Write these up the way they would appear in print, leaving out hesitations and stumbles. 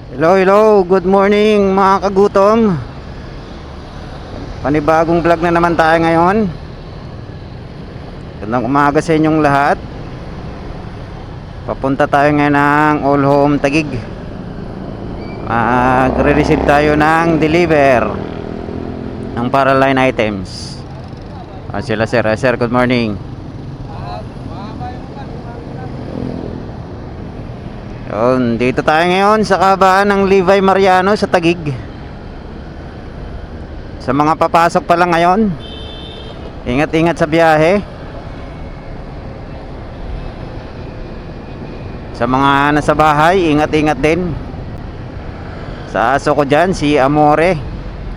Hello, hello. Good morning mga kagutom. Panibagong vlog na naman tayo ngayon. Gandang umaga sa inyong lahat. Papunta tayo ngayon ng All Home Taguig. Magre-receive tayo ng deliver ng Paraline items. Sila sir. Sir, good morning. Yun, dito tayo ngayon sa kabaan ng Levi Mariano sa Taguig. Sa mga papasok pa lang ngayon, ingat-ingat sa biyahe. Sa mga nasa bahay, ingat-ingat din. Sa aso ko dyan, si Amore,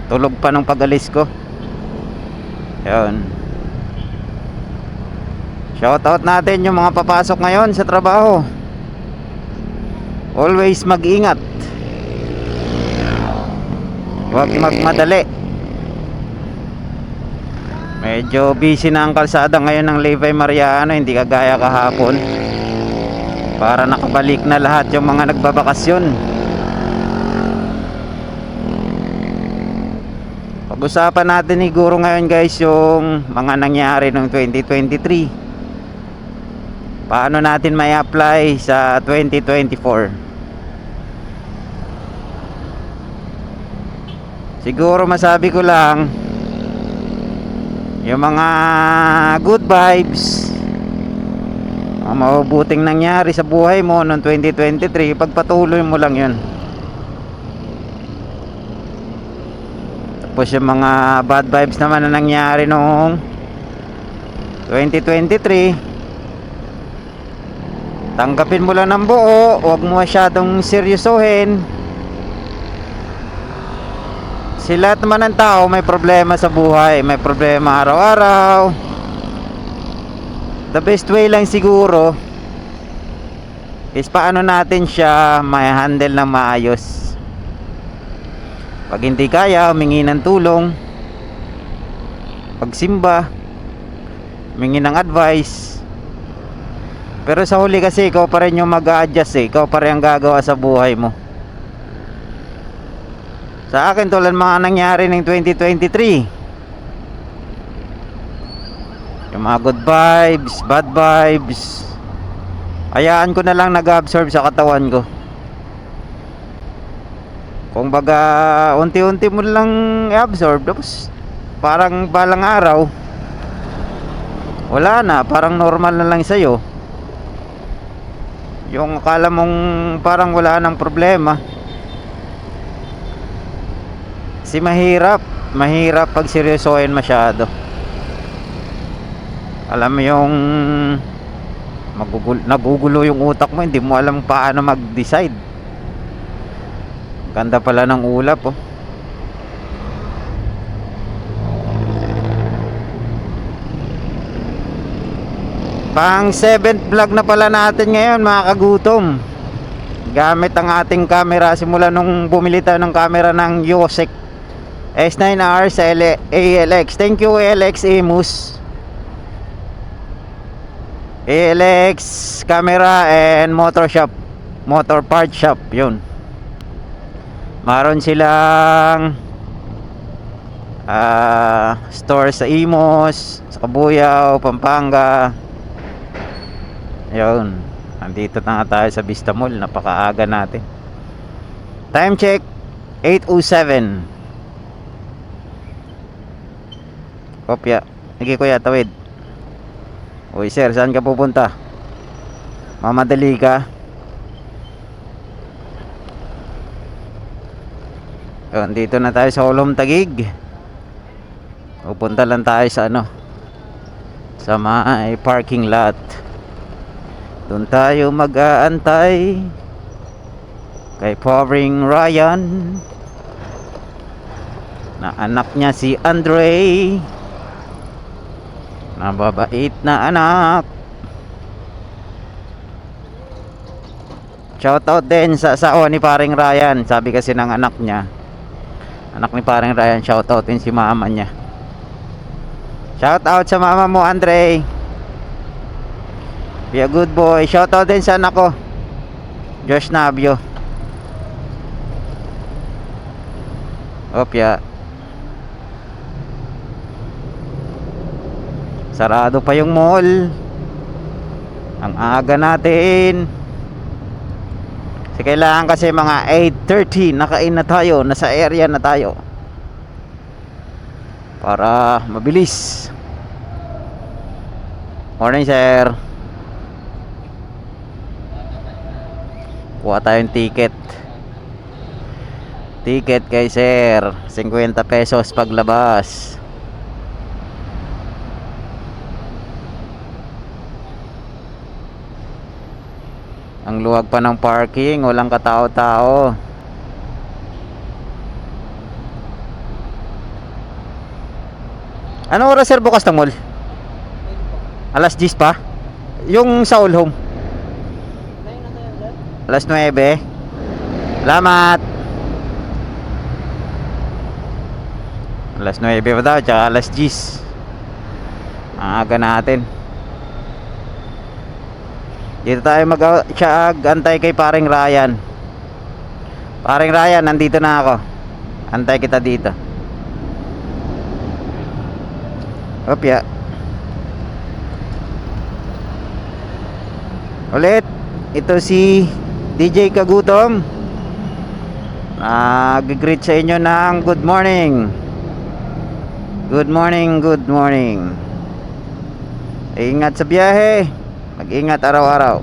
tulog pa nung pag-alis ko. Yun. Shoutout natin yung mga papasok ngayon sa trabaho. Always mag-ingat. Huwag magmadali. Medyo busy na ang kalsada ngayon ng Levi Mariano, hindi kagaya kahapon. Para nakabalik na lahat yung mga nagbabakasyon. Pag-usapan natin siguro ngayon guys yung mga nangyari noong 2023. Paano natin may apply sa 2024? Siguro masabi ko lang yung mga good vibes, mga mabubuting nangyari sa buhay mo noong 2023, pagpatuloy mo lang yun. Tapos yung mga bad vibes naman na nangyari noong 2023, tanggapin mo lang ng buo. Huwag mo masyadong seryosohin. Si lahat naman ng tao may problema sa buhay, may problema araw-araw. The best way lang siguro is paano natin siya may handle ng maayos. Pag hindi kaya, humingi ng tulong, pagsimba, humingi ng advice. Pero sa huli kasi ikaw pa rin yung mag-a-adjust ikaw pa rin ang gagawa sa buhay mo. Sa akin tulad mga nangyari ng 2023, yung mga good vibes, bad vibes, hayaan ko na lang nag-absorb sa katawan ko. Kung baga unti-unti mo lang i-absorb, tapos parang balang araw wala na, parang normal na lang sa'yo. Yung akala mong parang wala nang problema. Kasi mahirap pag seryosohin masyado. Alam mo yung nagugulo yung utak mo, hindi mo alam paano mag-decide. Ganda pala ng ulap oh. Pang 7th vlog na pala natin ngayon mga kagutom. Gamit ang ating camera simula nung bumili tayo ng camera ng Yosek S9R sa ALX. Thank you ALX Emus, ALX camera and motor shop, motor part shop. Yun, maron silang store sa Imos, sa Cabuyao, Pampanga. Yun, nandito na nga tayo sa Vista Mall. Napakaaga natin. Time check 8:07. Kopya. Sige kuya, tawid. Uy sir, saan ka pupunta? Mamadali ka? Yun, dito na tayo sa All Home Taguig. Pupunta lang tayo sa sa may parking lot. Doon tayo mag-aantay kay Powering Ryan, na anak niya si Andre, na babait na anak. Shoutout din sa asawa ni Paring Ryan. Sabi kasi ng anak niya, anak ni Paring Ryan, shoutout din si mama niya. Shoutout sa mama mo Andre, be a good boy. Shoutout din sa anak ko Josh Navio. Opya. Sarado pa yung mall. Ang aga natin. Kasi kailangan kasi mga 8:30 nakain na tayo, nasa area na tayo. Para mabilis. Morning, sir. Kuha tayong ticket. Ticket kay sir, 50 pesos paglabas. Ang luwag pa ng parking, walang katao-tao. Anong oras sir bukas ng mall? Alas 10 pa? Yung sa All Home? Alas 9. Salamat. Alas 9 pa daw, tsaka alas 10. Ang aga natin. Dito tayo mag-antay kay paring Ryan. Paring Ryan, nandito na ako. Antay kita dito. Opya. Ulit, ito si DJ Kagutom. Nag-greet sa inyo ng good morning. Good morning, good morning. Ingat sa biyahe. Mag-ingat araw-araw.